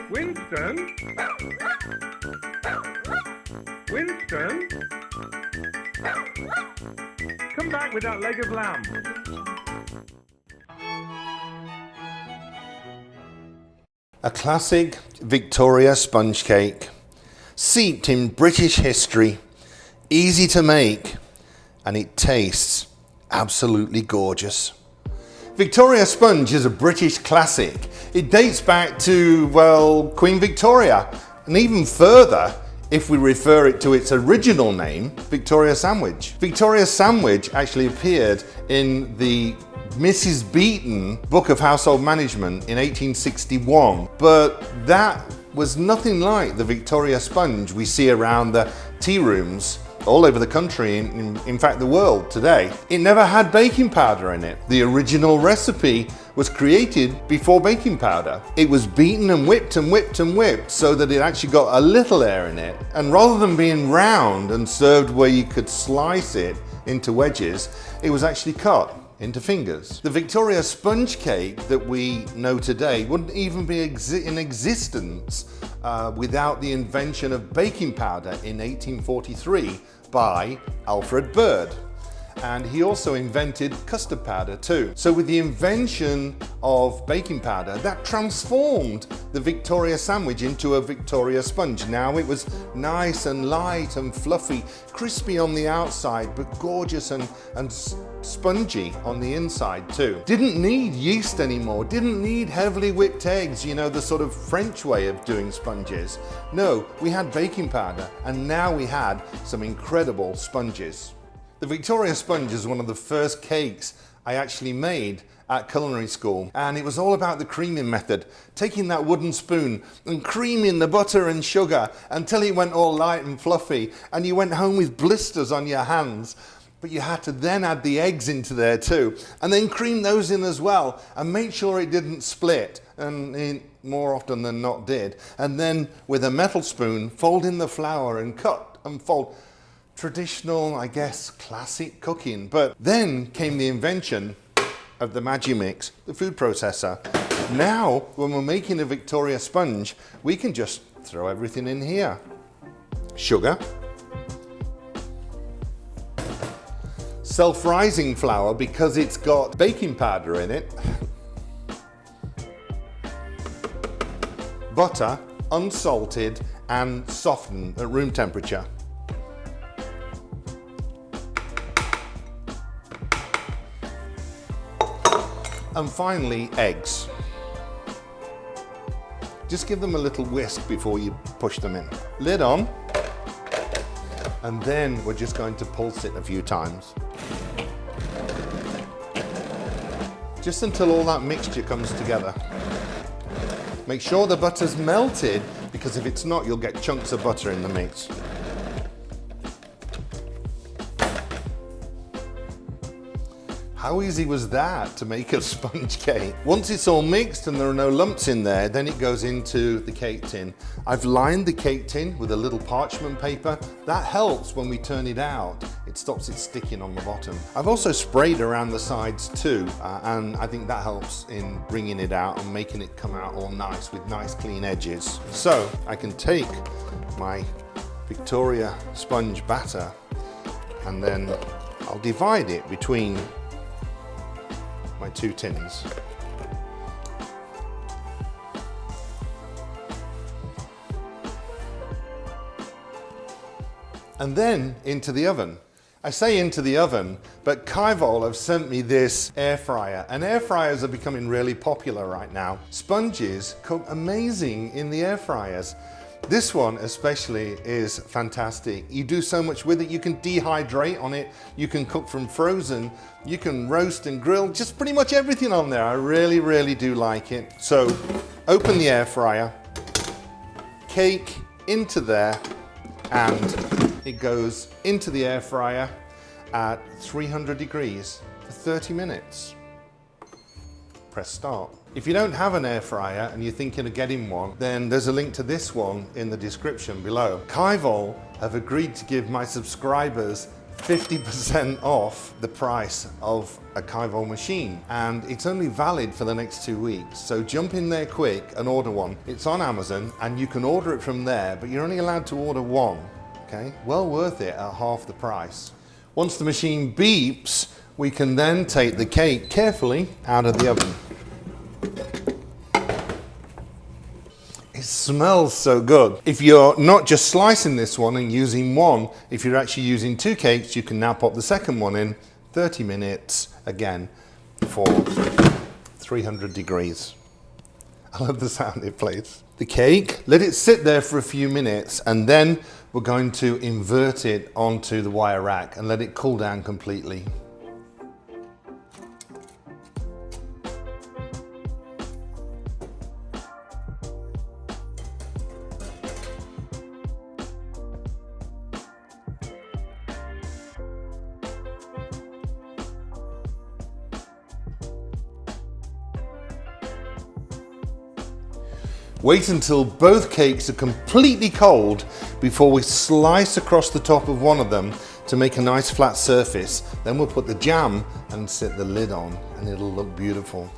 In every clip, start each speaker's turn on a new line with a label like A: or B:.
A: Winston? Winston? Come back with that leg of lamb.
B: A classic Victoria sponge cake, steeped in British history, easy to make, and it tastes absolutely gorgeous. Victoria sponge is a British classic. It dates back to, well, Queen Victoria, and even further if we refer it to its original name, Victoria sandwich. Victoria sandwich actually appeared in the Mrs. Beeton Book of Household Management in 1861, but that was nothing like the Victoria sponge we see around the tea rooms all over the country, in fact the world today. It never had baking powder in it. The original recipe was created before baking powder. It was beaten and whipped and whipped and whipped so that it actually got a little air in it. And rather than being round and served where you could slice it into wedges, it was actually cut into fingers. The Victoria sponge cake that we know today wouldn't even be in existence without the invention of baking powder in 1843 by Alfred Bird. And he also invented custard powder too. So with the invention of baking powder, that transformed the Victoria sandwich into a Victoria sponge. Now it was nice and light and fluffy, crispy on the outside, but gorgeous and spongy on the inside too. Didn't need yeast anymore, didn't need heavily whipped eggs, you know, the sort of French way of doing sponges. No, we had baking powder, and now we had some incredible sponges. The Victoria sponge is one of the first cakes I actually made at culinary school, and it was all about the creaming method, taking that wooden spoon and creaming the butter and sugar until it went all light and fluffy, and you went home with blisters on your hands. But you had to then add the eggs into there too, and then cream those in as well, and make sure it didn't split, and it more often than not did. And then with a metal spoon, fold in the flour and cut and fold. Traditional, I guess, classic cooking. But then came the invention of the Magimix, the food processor. Now, when we're making a Victoria sponge, we can just throw everything in here. Sugar, self-rising flour because it's got baking powder in it, butter, unsalted and softened at room temperature. And finally, eggs. Just give them a little whisk before you push them in. Lid on, and then we're just going to pulse it a few times. Just until all that mixture comes together. Make sure the butter's melted, because if it's not, you'll get chunks of butter in the mix. How easy was that to make a sponge cake? Once it's all mixed and there are no lumps in there, then it goes into the cake tin. I've lined the cake tin with a little parchment paper. That helps when we turn it out. It stops it sticking on the bottom. I've also sprayed around the sides too, and I think that helps in bringing it out and making it come out all nice with nice clean edges. So I can take my Victoria sponge batter and then I'll divide it between my two tins. And then into the oven. I say into the oven, but KYVOL have sent me this air fryer, and air fryers are becoming really popular right now. Sponges cook amazing in the air fryers. This one especially is fantastic. You do so much with it. You can dehydrate on it, you can cook from frozen, you can roast and grill, just pretty much everything on there. I really do like it. So open the air fryer, cake into there, and it goes into the air fryer at 300 degrees for 30 minutes. Press start. If you don't have an air fryer and you're thinking of getting one, then there's a link to this one in the description below. KYVOL have agreed to give my subscribers 50% off the price of a KYVOL machine, and it's only valid for the next 2 weeks. So jump in there quick and order one. It's on Amazon and you can order it from there, but you're only allowed to order one, okay? Well worth it at half the price. Once the machine beeps, we can then take the cake carefully out of the oven. It smells so good. If you're not just slicing this one and using one, if you're actually using 2 cakes, you can now pop the second one in 30 minutes again for 300 degrees. I love the sound it plays. The cake, let it sit there for a few minutes and then we're going to invert it onto the wire rack and let it cool down completely. Wait until both cakes are completely cold before we slice across the top of one of them to make a nice flat surface. Then we'll put the jam and set the lid on and it'll look beautiful.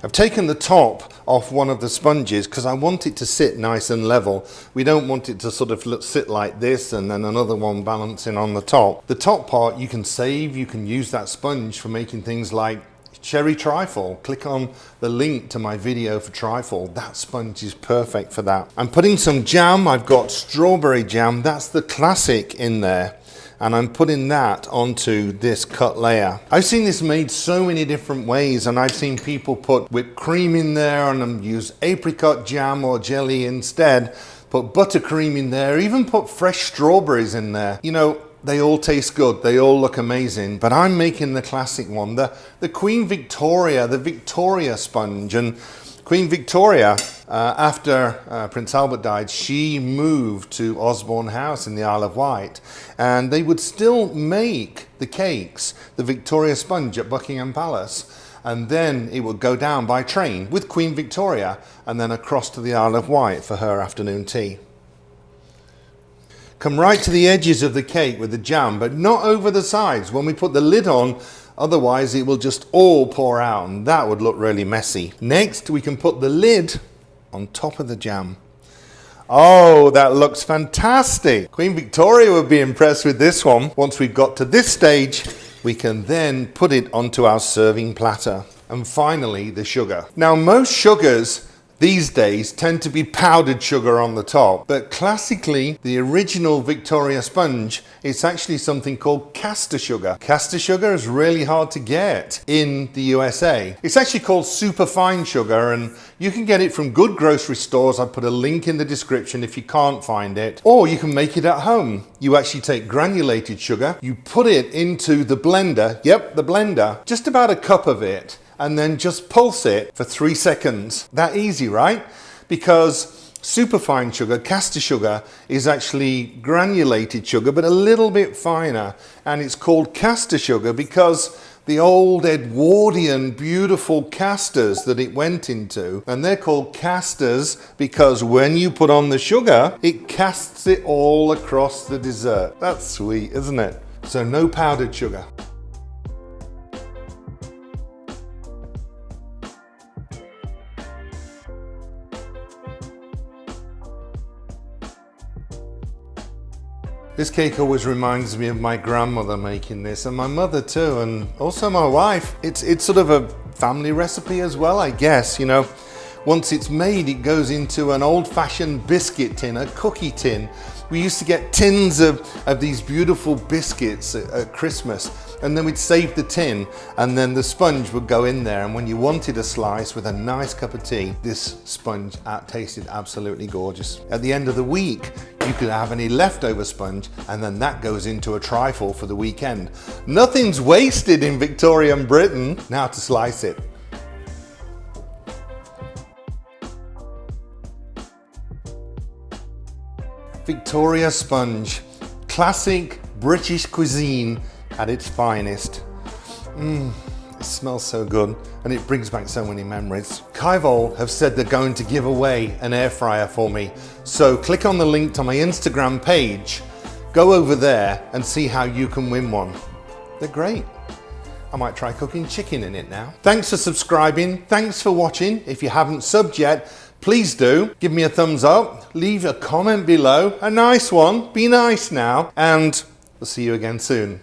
B: I've taken the top off one of the sponges because I want it to sit nice and level. We don't want it to sort of sit like this and then another one balancing on the top. The top part you can save, you can use that sponge for making things like cherry trifle. Click on the link to my video for trifle. That sponge is perfect for that. I'm putting some jam. I've got strawberry jam. That's the classic in there. And I'm putting that onto this cut layer. I've seen this made so many different ways, and I've seen people put whipped cream in there and use apricot jam or jelly instead, put buttercream in there, even put fresh strawberries in there. You know, they all taste good, they all look amazing, but I'm making the classic one, the Queen Victoria, the Victoria sponge. And Queen Victoria, after Prince Albert died, she moved to Osborne House in the Isle of Wight, and they would still make the cakes, the Victoria sponge at Buckingham Palace, and then it would go down by train with Queen Victoria and then across to the Isle of Wight for her afternoon tea. Come right to the edges of the cake with the jam, but not over the sides when we put the lid on, otherwise it will just all pour out and that would look really messy. Next, we can put the lid on top of the jam. Oh, that looks fantastic. Queen Victoria would be impressed with this one. Once we've got to this stage, we can then put it onto our serving platter. And finally, the sugar. Now, most sugars these days tend to be powdered sugar on the top, but classically the original Victoria sponge, it's actually something called castor sugar. Castor sugar is really hard to get in the USA. It's actually called superfine sugar, and you can get it from good grocery stores. I put a link in the description if you can't find it, or you can make it at home. You actually take granulated sugar, you put it into the blender, yep, the blender, just about a cup of it, and then just pulse it for 3 seconds. That easy, right? Because superfine sugar, castor sugar, is actually granulated sugar, but a little bit finer. And it's called castor sugar because the old Edwardian beautiful castors that it went into, and they're called castors because when you put on the sugar, it casts it all across the dessert. That's sweet, isn't it? So no powdered sugar. This cake always reminds me of my grandmother making this, and my mother too, and also my wife. It's sort of a family recipe as well, I guess. You know, once it's made, it goes into an old-fashioned biscuit tin, a cookie tin. We used to get tins of these beautiful biscuits at Christmas, and then we'd save the tin, and then the sponge would go in there, and when you wanted a slice with a nice cup of tea, this sponge tasted absolutely gorgeous. At the end of the week, you could have any leftover sponge, and then that goes into a trifle for the weekend. Nothing's wasted in Victorian Britain. Now to slice it. Victoria sponge, classic British cuisine at its finest. It smells so good, and it brings back so many memories. KYVOL have said they're going to give away an air fryer for me, so click on the link to my Instagram page, go over there and see how you can win one. They're great. I might try cooking chicken in it now. Thanks for subscribing. Thanks for watching. If you haven't subbed yet, please do. Give me a thumbs up. Leave a comment below. A nice one. Be nice now. And we'll see you again soon.